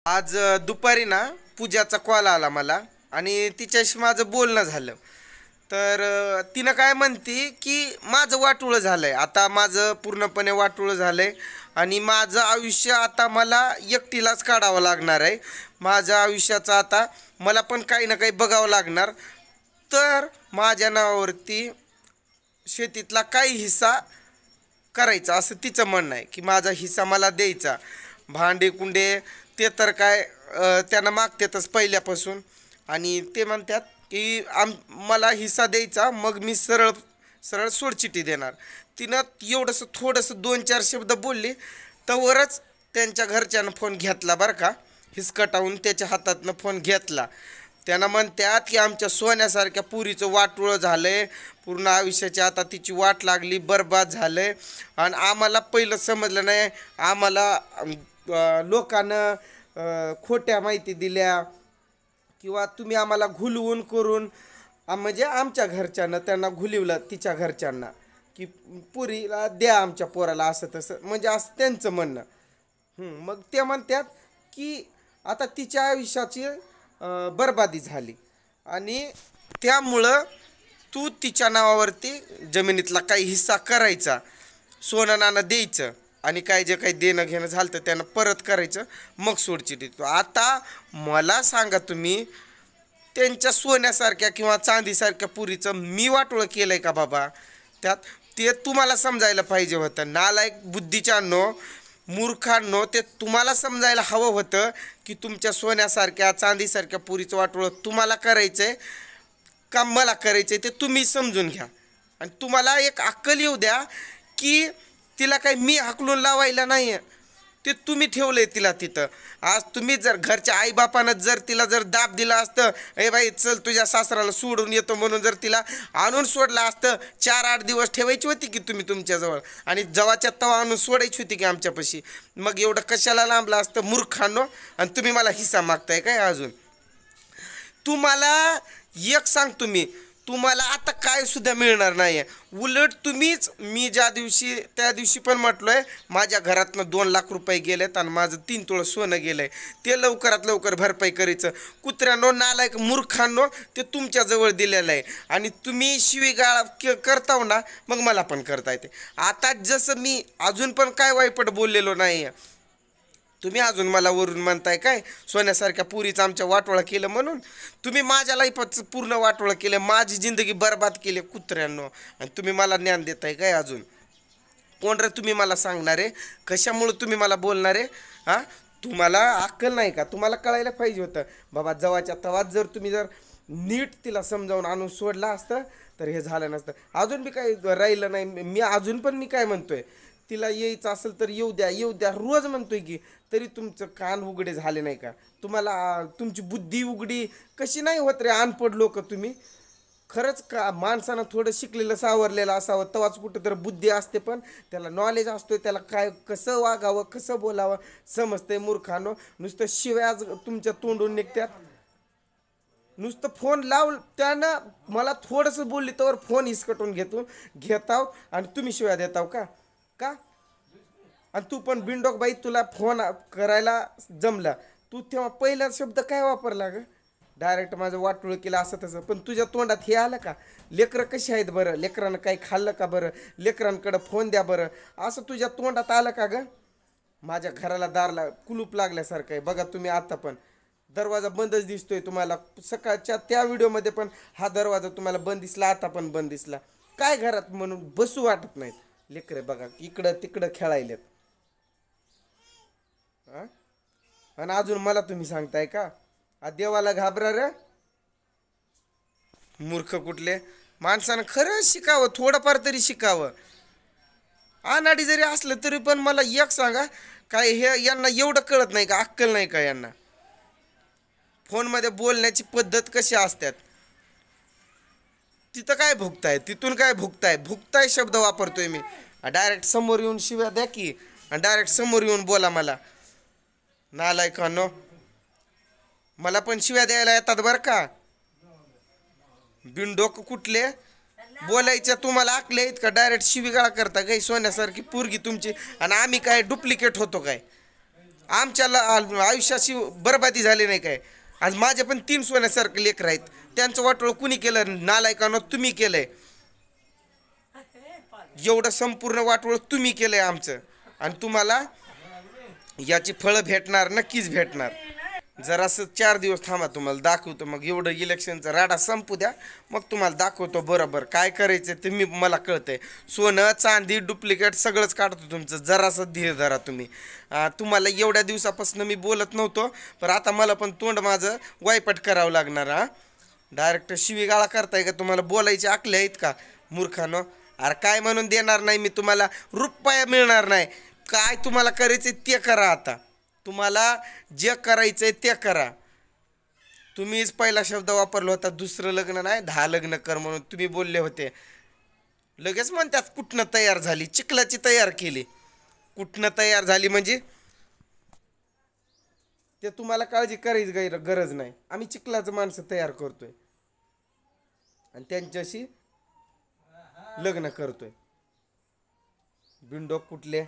आज दुपारी ना पूजाचा कॉल आला मला आणि तिच्याशी माझं बोलणं झालं. तर तिनं काय म्हणती की माझं वाटोळं झालंय, आता माझं पूर्णपणे वाटोळं झालंय आणि माझं आयुष्य आता मला एकटीलाच काढावं लागणार आहे. माझ्या आयुष्याचं आता मला पण काही ना काही बघावं लागणार. तर माझ्या नावावरती शेतीतला काही हिस्सा करायचा असं तिचं म्हणणं आहे की माझा हिस्सा मला द्यायचा. भांडे कुंडे ते तर काय त्यांना मागतातच पहिल्यापासून आणि ते म्हणतात की मला हिस्सा द्यायचा, मग मी सरळ सरळ सोडचिठी देणार. तिनं एवढंसं थोडंसं 2-4 शब्द बोलली तवरच त्यांच्या घरच्यानं फोन घेतला बरं का, हिसकटावून त्याच्या हातातनं फोन घेतला. त्यांना म्हणतात की आमच्या सोन्यासारख्या पुरीचं वाटोळं झालं आहे, पूर्ण आयुष्याची आता तिची वाट लागली, बरबाद झालं आहे. आणि आम्हाला पहिलं समजलं नाही, आम्हाला लोकांनं खोट्या माहिती दिल्या किंवा तुम्ही आम्हाला घुलवून करून म्हणजे आमच्या घरच्यांना त्यांना घुलवलं तिच्या घरच्यांना की पुरीला द्या आमच्या पोराला असं तसं, म्हणजे असं त्यांचं म्हणणं. मग ते म्हणतात की आता तिच्या आयुष्याची बरबादी झाली आणि त्यामुळं तू तिच्या नावावरती जमिनीतला काही हिस्सा करायचा, सोनं नाणं द्यायचं आणि काय जे काही देणं घेणं झालं तर त्यांना परत करायचं, मग सोडचिठी देतो. आता मला सांगा तुम्ही, त्यांच्या सोन्यासारख्या किंवा चांदीसारख्या पुरीचं मी वाटोळं केलं आहे का बाबा? त्यात ते तुम्हाला समजायला पाहिजे होतं. नालायक बुद्धीच्यानो, मूर्खांनो, ते तुम्हाला समजायला हवं होतं की तुमच्या सोन्यासारख्या चांदीसारख्या पुरीचं वाटोळं तुम्हाला करायचं आहे का मला करायचं आहे ते तुम्ही समजून घ्या. आणि तुम्हाला एक अक्कल येऊ द्या की तिला काही मी हाकलून लावायला नाही आहे, ते तुम्ही ठेवलं आहे तिला तिथं. आज तुम्ही जर घरच्या आईबापानं जर तिला जर दाब दिला असतं, ए बाई चल तुझ्या सासराला सोडून येतो म्हणून जर तिला आणून सोडलं असतं, 4-8 दिवस ठेवायची होती की तुम्ही तुमच्याजवळ आणि जवाच्या तवा आणून सोडायची होती की आमच्यापाशी, मग एवढं कशाला लांबलं असतं मूर्खांनो? आणि तुम्ही मला हिस्सा मागताय काय अजून? तुम्हाला एक सांगतो मी, तुम्हाला आता काय सुद्धा मिळणार नाही आहे. उलट तुम्हीच, मी ज्या दिवशी त्या दिवशी पण म्हटलो आहे माझ्या घरातनं 2 लाख रुपये गेलेत आणि माझं 3 तोळं सोनं गेलं आहे, ते लवकरात लवकर भरपाई करायचं. कुत्र्यानो, नालायक मूर्खांनो, ते तुमच्याजवळ दिलेलं आहे आणि तुम्ही शिवीगाळ करताव ना, मग मला पण करता येते. आता जसं मी अजून पण काय वाईपट बोललेलो नाही आहे, तुम्ही अजून मला वरून म्हणताय काय सोन्यासारख्या पुरीचं आमच्या वाटोळा केलं म्हणून. तुम्ही माझ्या लाईफाचं पूर्ण वाटोळा केलं, माझी जिंदगी बरबाद केली कुत्र्यांनो, आणि तुम्ही मला ज्ञान देताय काय अजून? कोण रे तुम्ही मला सांगणार आहे? कशामुळं तुम्ही मला बोलणार आहे? हां, तुम्हाला अक्कल नाही का? तुम्हाला कळायला पाहिजे होतं बाबा, जवाच्या तवाच जर तुम्ही जर नीट तिला समजावून आणून सोडला असतं तर हे झालं नसतं. अजून बी काही राहिलं नाही. मी अजून पण मी काय म्हणतोय, तिला यायचं असेल तर येऊ द्या, येऊ द्या रोज म्हणतोय की, तरी तुमचं कान उघडे झाले नाही का? तुम्हाला तुमची बुद्धी उघडी कशी नाही होत रे अनपढ लोक तुम्ही? खरंच का माणसानं थोडं शिकलेलं सावरलेलं असावं तेव्हाच कुठं तर बुद्धी असते, पण त्याला नॉलेज असतोय, त्याला काय कसं वागावं कसं बोलावं समजतंय. मूर्खानो, नुसतं शिव्या तुमच्या तोंडून निघतात. नुसतं फोन लाव त्यानं मला थोडंसं बोलली तर फोन हिसकटून घेताव आणि तुम्ही शिव्या देताव का? का? आणि तू पण बिंडोक बाई, तुला फोन करायला जमला, तू तेव्हा पहिला शब्द काय वापरला ग? डायरेक्ट माझं वाटोळं केलं असं तसं. पण तुझ्या तोंडात हे आलं का? लेकरं कशी आहेत बरं? लेकरानं काही खाल्लं का बरं? लेकरांकडं फोन द्या बरं, असं तुझ्या तोंडात आलं का ग? माझ्या घराला दारला कुलूप लागल्यासारखं आहे बघा तुम्ही. आता पण दरवाजा बंदच दिसतोय तुम्हाला. सकाळच्या त्या व्हिडिओमध्ये पण हा दरवाजा तुम्हाला बंद दिसला, आता पण बंद दिसला. काय घरात म्हणून बसू वाटत नाहीत. लेकरे बघा इकडं तिकडं खेळायलेत. आणि अजून मला तुम्ही सांगताय का देवाला घाबरा रे? मूर्ख कुठले. माणसानं खरंच शिकावं, थोडंफार तरी शिकावं. अनाडी जरी असलं तरी पण मला एक सांगा, काय हे यांना एवढं कळत नाही का? अक्कल नाही का यांना? फोनमध्ये बोलण्याची पद्धत कशी असतात, तिथं काय भुकताय, तिथून काय भुकताय? भुकताय शब्द वापरतोय मी. डायरेक्ट समोर येऊन शिव्या द्या की, आणि डायरेक्ट समोर येऊन बोला मला. नालायकांनो, मला पण शिव्या द्यायला येतात बरं का. बिनडोक कुठले बोलायच्या तुम्हाला आकले आहेत का? डायरेक्ट शिवीगाळा करता काही सोन्यासारखी पोरगी तुमची, आणि आम्ही काय डुप्लिकेट होतो काय? आमच्या आयुष्याची बरबादी झाली नाही काय. आज माझे पण 3 सोन्यासारखे लेकर आहेत. त्यांचं वाटोळं कुणी केलं? नालायकानं तुम्ही केलंय. एवढं संपूर्ण वाटोळं तुम्ही केलंय आमचं. आणि तुम्हाला याची फळं भेटणार, नक्कीच भेटणार. जरासं 4 दिवस थांबा, तुम्हाला दाखवतो. मग एवढं इलेक्शनचा राडा संपू द्या, मग तुम्हाला दाखवतो बरोबर काय करायचं ते. मला कळतंय. सोनं चांदी डुप्लिकेट सगळंच काढतो तुमचं. जरासं धीर धरा तुम्ही. तुम्हाला एवढ्या दिवसापासून मी बोलत नव्हतो, पण आता मला पण तोंड माझं वायपट करावं लागणार. डायरेक्ट शिवीगाळा करताय का? तुम्हाला बोलायची आकले आहेत का मूर्खानो? अरे काय म्हणून देणार नाही मी तुम्हाला? रुपया मिळणार नाही. काय तुम्हाला करायचं ते करा. आता तुम्हाला जे करायचंय ते करा. तुम्हीच पहिला शब्द वापरला होता, दुसरं लग्न नाही 10 लग्न कर म्हणून तुम्ही बोलले होते. लगेच म्हणतात कुठनं तयार झाली? चिखलाची तयार केली. कुठनं तयार झाली म्हणजे ते तुम्हाला काळजी करायची गरज नाही. आम्ही चिखलाचं माणसं तयार करतोय आणि त्यांच्याशी लग्न करतोय. बिंडोक कुठले?